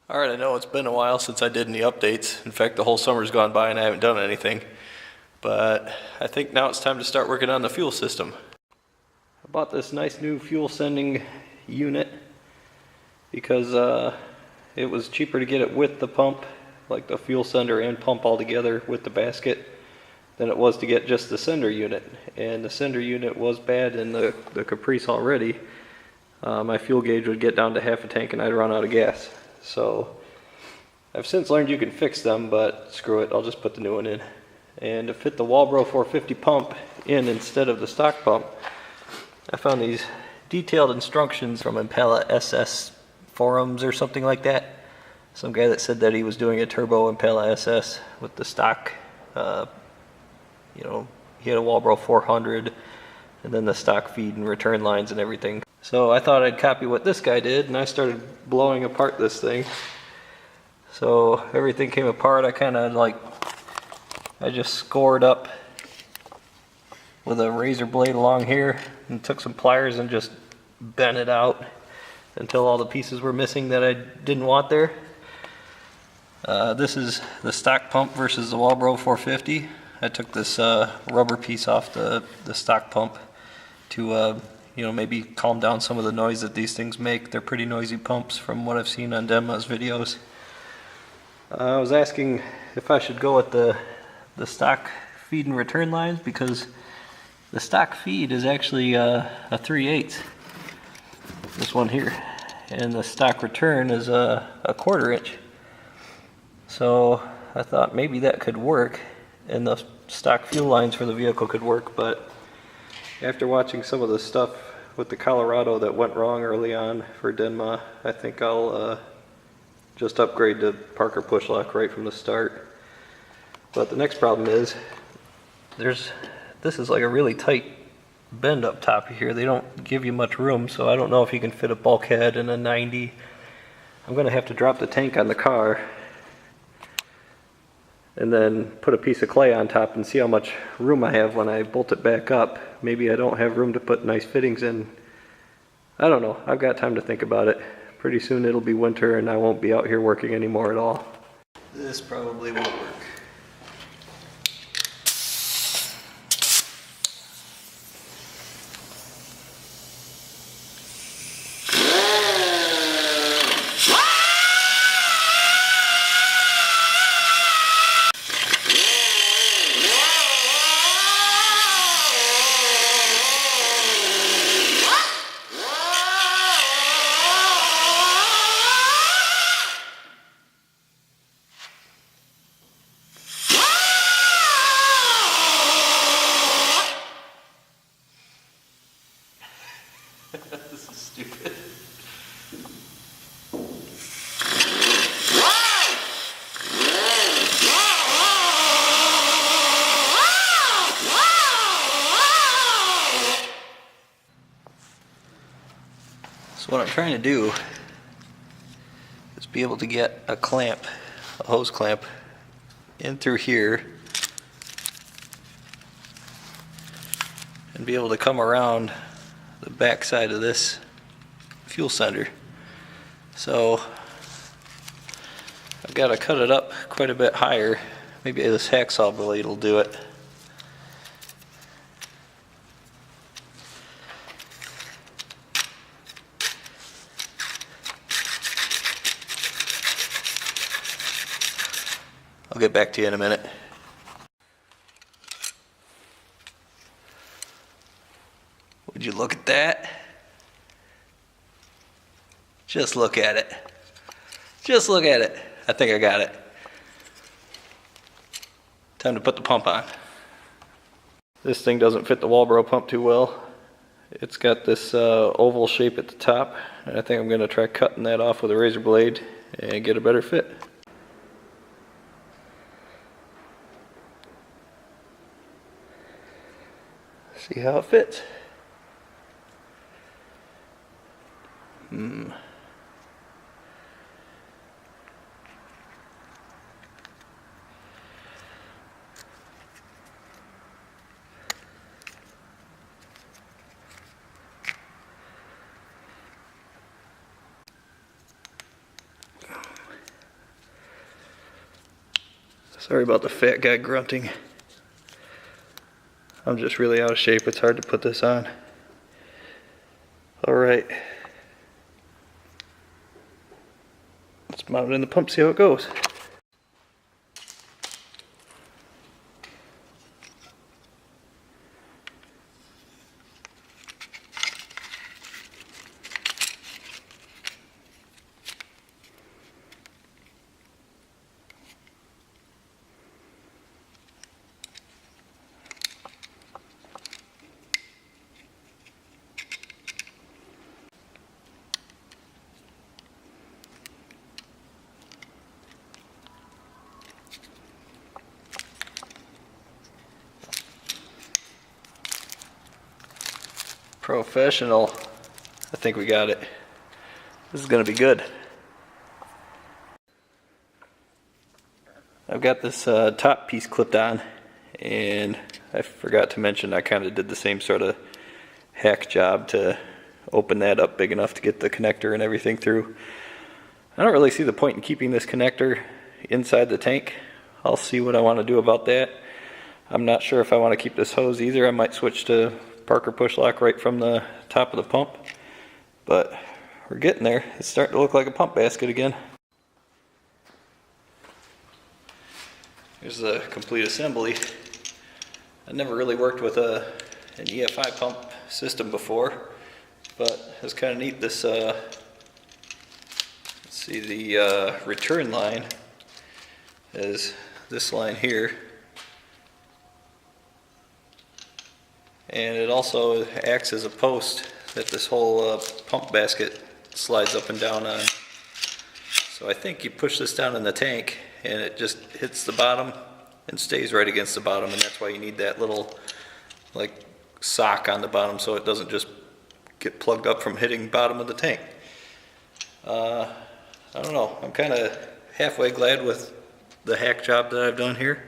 Alright, I know it's been a while since I did any updates. In fact, the whole summer's gone by and I haven't done anything. But I think now it's time to start working on the fuel system. I bought this nice new fuel sending unit because it was cheaper to get it with the pump, like the fuel sender and pump all together with the basket, than it was to get just the sender unit. And the sender unit was bad in the Caprice already. My fuel gauge would get down to half a tank and I'd run out of gas. So I've since learned you can fix them, but screw it, I'll just put the new one in. And to fit the Walbro 450 pump in instead of the stock pump, I found these detailed instructions from Impala SS forums or something like that. Some guy that said that he was doing a turbo Impala SS with the stock, he had a Walbro 400 and then the stock feed and return lines and everything. So I thought I'd copy what this guy did, and I started blowing apart this thing. So everything came apart. I just scored up with a razor blade along here and took some pliers and just bent it out until all the pieces were missing that I didn't want there. This is the stock pump versus the Walbro 450. I took this rubber piece off the stock pump to maybe calm down some of the noise that these things make. They're pretty noisy pumps from what I've seen on Denma's videos. I was asking if I should go with the stock feed and return lines, because the stock feed is actually a 3/8, this one here, and the stock return is a 1/4 inch. So I thought maybe that could work and the stock fuel lines for the vehicle could work, but after watching some of the stuff with the Colorado that went wrong early on for Denma, I think I'll just upgrade to Parker push lock right from the start. But the next problem is this is like a really tight bend up top here. They don't give you much room, so I don't know if you can fit a bulkhead in a 90. I'm going to have to drop the tank on the car and then put a piece of clay on top and see how much room I have when I bolt it back up. Maybe I don't have room to put nice fittings in. I don't know. I've got time to think about it. Pretty soon it'll be winter and I won't be out here working anymore at all. This probably won't work. This is stupid. So what I'm trying to do is be able to get a clamp, a hose clamp, in through here and be able to come around the back side of this fuel sender. So I've got to cut it up quite a bit higher. Maybe this hacksaw blade will do it. I'll get back to you in a minute. Would you look at that? Just look at it. Just look at it. I think I got it. Time to put the pump on. This thing doesn't fit the Walbro pump too well. It's got this oval shape at the top, and I think I'm going to try cutting that off with a razor blade and get a better fit. See how it fits. Sorry about the fat guy grunting. I'm just really out of shape. It's hard to put this on. Alright. Let's mount it in the pump, see how it goes. Professional. I think we got it. This is gonna be good. I've got this top piece clipped on, and I forgot to mention I kind of did the same sort of hack job to open that up big enough to get the connector and everything through. I don't really see the point in keeping this connector inside the tank. I'll see what I want to do about that. I'm not sure if I want to keep this hose either. I might switch to Parker push lock right from the top of the pump, but we're getting there. It's starting to look like a pump basket again. Here's the complete assembly. I never really worked with an EFI pump system before, but it's kind of neat. This let's see, the return line is this line here. And it also acts as a post that this whole pump basket slides up and down on. So I think you push this down in the tank and it just hits the bottom and stays right against the bottom, and that's why you need that little like sock on the bottom so it doesn't just get plugged up from hitting the bottom of the tank. I don't know, I'm kind of halfway glad with the hack job that I've done here.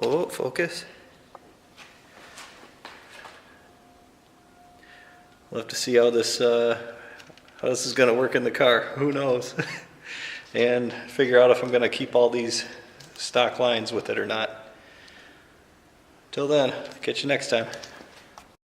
Oh, focus. We'll have to see how this is going to work in the car. Who knows? And figure out if I'm going to keep all these stock lines with it or not. Till then, catch you next time.